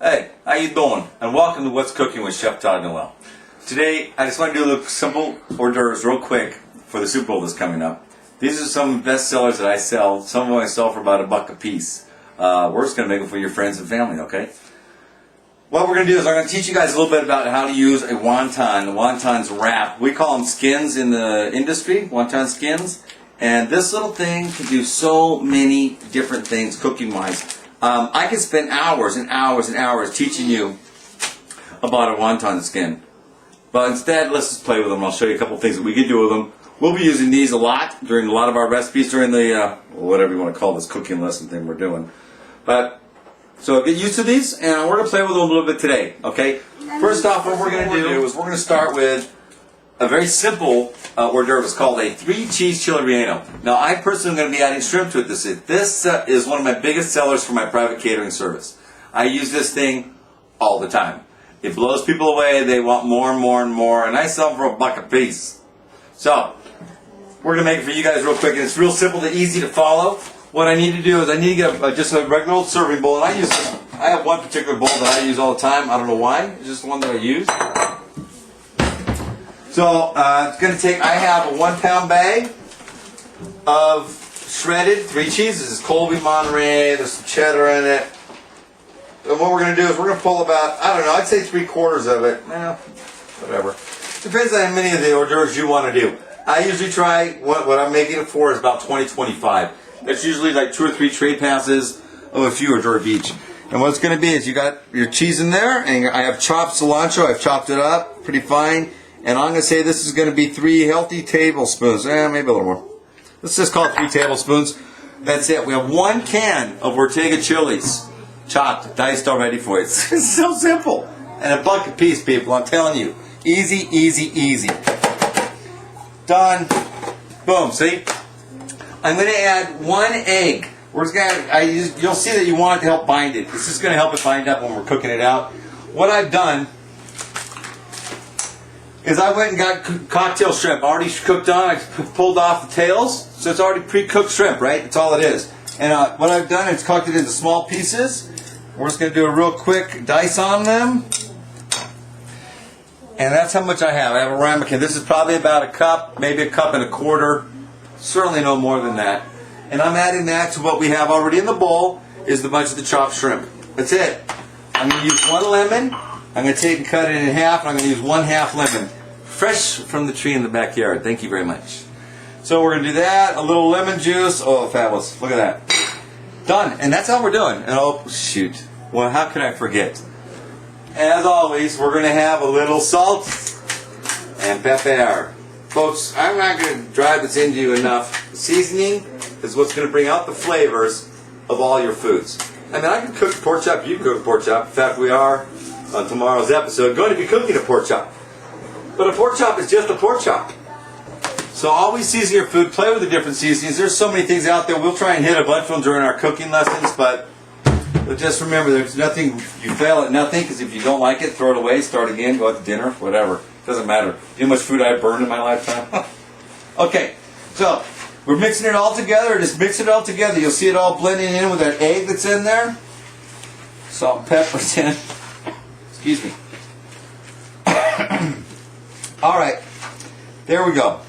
Hey, how you doing? And welcome to What's Cooking with Chef Todd and Noel. Today, I just want to do a little simple hors d'oeuvres real quick for the Super Bowl that's coming up. These are some best sellers that I sell. Some of them I sell for about $1 a piece. We're just going to make them for your friends and family, okay? What we're going to do is I'm going to teach you guys a little bit about how to use a wonton. The wonton's wrap. We call them skins in the industry, wonton skins. And this little thing can do so many different things cooking-wise. I can spend hours and hours and hours teaching you about a wonton skin. But instead, let's just play with them. I'll show you a couple things that we can do with them. We'll be using these a lot during a lot of our recipes during the, whatever you want to call this cooking lesson thing we're doing. So get used to these, and we're going to play with them a little bit today, okay? First off, what we're going to do is we're going to start with a very simple hors d'oeuvre. It's called a 3-cheese chili relleno. Now, I personally am going to be adding shrimp to it. This is one of my biggest sellers for my private catering service. I use this thing all the time. It blows people away. They want more and more and more, and I sell them for $1 a piece. So, we're going to make it for you guys real quick, and it's real simple and easy to follow. What I need to do is I need to get just a regular old serving bowl, and I have one particular bowl that I use all the time. I don't know why. It's just the one that I use. So it's going to take, I have a 1-pound bag of shredded 3 cheese. This is Colby Monterey. There's some cheddar in it. And what we're going to do is we're going to pull about, I don't know, I'd say 3/4 of it. Whatever. Depends on how many of the hors d'oeuvres you want to do. I usually try, what I'm making it for is about 20-25. That's usually like 2 or 3 tray passes of a few hors d'oeuvres each. And what it's going to be is you got your cheese in there, and I have chopped cilantro. I've chopped it up pretty fine. And I'm going to say this is going to be 3 healthy tablespoons. Maybe a little more. Let's just call it 3 tablespoons. That's it. We have 1 can of Ortega chilies. Chopped, diced already for you. It's so simple. And $1 a piece, people. I'm telling you. Easy, easy, easy. Done. Boom. See? I'm going to add 1 egg. We're just gonna, you'll see that you want it to help bind it. This is going to help it bind up when we're cooking it out. What I've done is I went and got cocktail shrimp already cooked on. I pulled off the tails, so it's already pre-cooked shrimp, right? That's all it is. And what I've done is cooked it into small pieces. We're just going to do a real quick dice on them. And that's how much I have. I have a ramekin. This is probably about a cup, maybe a cup and a quarter. Certainly no more than that. And I'm adding that to what we have already in the bowl is the bunch of the chopped shrimp. That's it. I'm going to use 1 lemon. I'm going to take and cut it in half, and I'm going to use 1/2 lemon. Fresh from the tree in the backyard. Thank you very much. So we're going to do that. A little lemon juice. Oh, fabulous. Look at that. Done. And that's how we're doing. And oh, shoot. Well, how could I forget? As always, we're going to have a little salt and pepper. Folks, I'm not going to drive this into you enough. The seasoning is what's going to bring out the flavors of all your foods. I mean, I can cook a pork chop. You can cook a pork chop. In fact, we are, on tomorrow's episode, going to be cooking a pork chop. But a pork chop is just a pork chop. So always season your food. Play with the different seasonings. There's so many things out there. We'll try and hit a bunch of them during our cooking lessons, but just remember, there's nothing, you fail at nothing, because if you don't like it, throw it away, start again, go out to dinner, whatever. Doesn't matter. You know how much food I've burned in my lifetime? Okay, so we're mixing it all together. Just mix it all together. You'll see it all blending in with that egg that's in there. Salt and pepper's in. Excuse me. All right, there we go.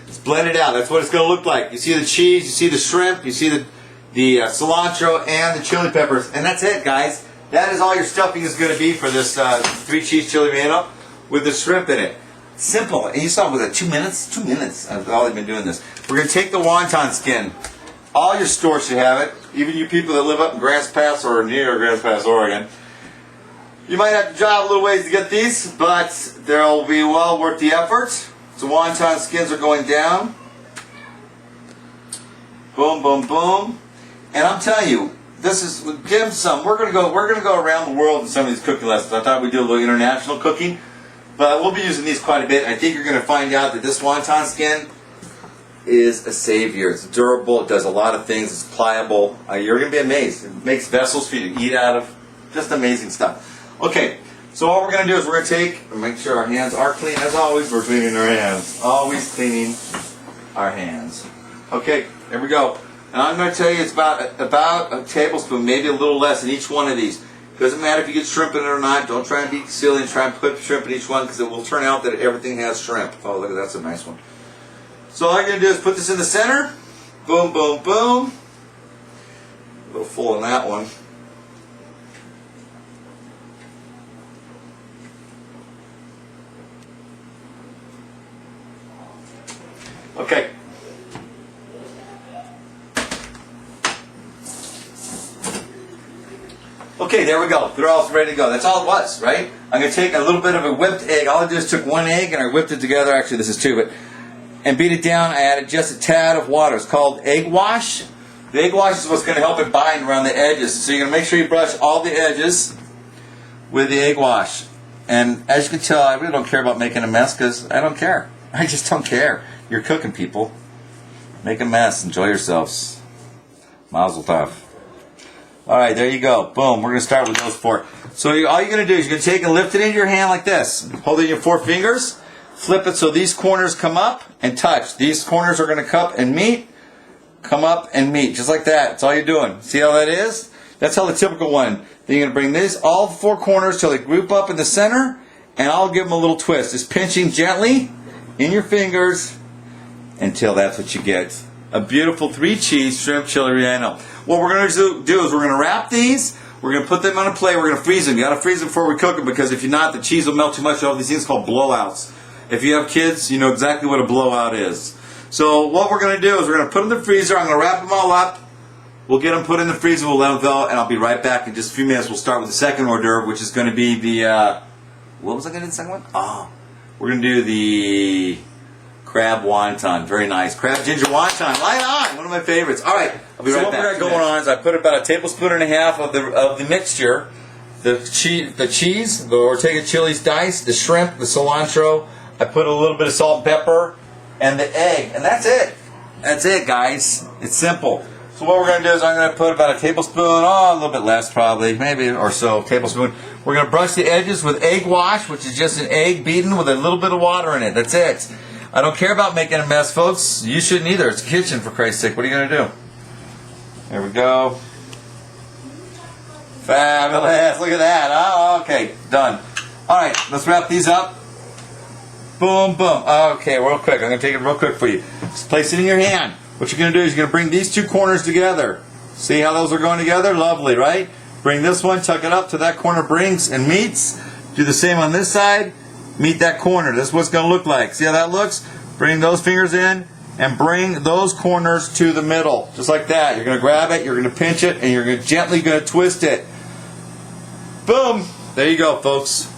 It's blended out. That's what it's going to look like. You see the cheese, you see the shrimp, you see the cilantro and the chili peppers, and that's it, guys. That is all your stuffing is going to be for this 3-cheese chili relleno with the shrimp in it. Simple. And you saw with it 2 minutes. 2 minutes. That's all they've been doing this. We're going to take the wonton skin. All your stores should have it. Even you people that live up in Grants Pass or near Grants Pass, Oregon. You might have to drive a little ways to get these, but they'll be well worth the effort. So wonton skins are going down. Boom, boom, boom. And I'm telling you, this is dim sum. We're gonna go around the world in some of these cooking lessons. I thought we'd do a little international cooking, but we'll be using these quite a bit. I think you're gonna find out that this wonton skin is a savior. It's durable. It does a lot of things. It's pliable. You're gonna be amazed. It makes vessels for you to eat out of. Just amazing stuff. Okay, so what we're going to do is we're going to take and make sure our hands are clean. As always, we're cleaning our hands. Always cleaning our hands. Okay, there we go. And I'm going to tell you it's about a tablespoon, maybe a little less in each one of these. Doesn't matter if you get shrimp in it or not. Don't try and be silly and try and put shrimp in each one because it will turn out that everything has shrimp. Oh, look at that. That's a nice one. So all you're going to do is put this in the center. Boom, boom, boom. A little full on that one. Okay. Okay, there we go. They're all ready to go. That's all it was, right? I'm going to take a little bit of a whipped egg. All I did is took one egg and I whipped it together. Actually, this is two, but and beat it down. I added just a tad of water. It's called egg wash. The egg wash is what's going to help it bind around the edges. So you're going to make sure you brush all the edges with the egg wash. And as you can tell, I really don't care about making a mess because I don't care. I just don't care. You're cooking, people. Make a mess. Enjoy yourselves. Mazel tov. All right, there you go. Boom. We're going to start with those four. So all you're going to do is you're going to take and lift it into your hand like this. Hold it in your 4 fingers. Flip it so these corners come up and touch. These corners are going to come and meet. Come up and meet. Just like that. That's all you're doing. See how that is? That's how the typical one. Then you're going to bring this, all 4 corners till they group up in the center. And I'll give them a little twist. Just pinching gently in your fingers until that's what you get. A beautiful 3-cheese shrimp chili relleno. What we're going to do is we're going to wrap these. We're going to put them on a plate. We're going to freeze them. You got to freeze them before we cook them because if you're not, the cheese will melt too much. All these things called blowouts. If you have kids, you know exactly what a blowout is. So what we're going to do is we're going to put them in the freezer. I'm going to wrap them all up. We'll get them put in the freezer. We'll let them go, and I'll be right back in just a few minutes. We'll start with the second hors d'oeuvre, which is going to be the what was I going to do the second one? Oh, we're going to do the crab wonton. Very nice. Crab ginger wonton. Right on. One of my favorites. All right. I'll be right back. So what we got going on is I put about a tablespoon and a half of the mixture, the cheese, the Ortega chilies diced, the shrimp, the cilantro. I put a little bit of salt and pepper, and the egg, and that's it. That's it, guys. It's simple. So what we're going to do is I'm going to put about a tablespoon, a little bit less probably, maybe or so, tablespoon. We're going to brush the edges with egg wash, which is just an egg beaten with a little bit of water in it. That's it. I don't care about making a mess, folks. You shouldn't either. It's a kitchen, for Christ's sake. What are you going to do? There we go. Fabulous. Look at that. Oh, okay. Done. All right. Let's wrap these up. Boom, boom. Okay, real quick. I'm going to take it real quick for you. Just place it in your hand. What you're going to do is you're going to bring these 2 corners together. See how those are going together? Lovely, right? Bring this one, tuck it up to that corner brings and meets. Do the same on this side. Meet that corner. This is what it's going to look like. See how that looks? Bring those fingers in and bring those corners to the middle. Just like that. You're going to grab it, you're going to pinch it, and you're gently going to twist it. Boom! There you go, folks.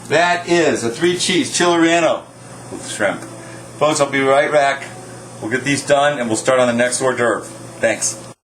That is a 3-cheese chili relleno with shrimp. Folks, I'll be right back. We'll get these done and we'll start on the next hors d'oeuvre. Thanks.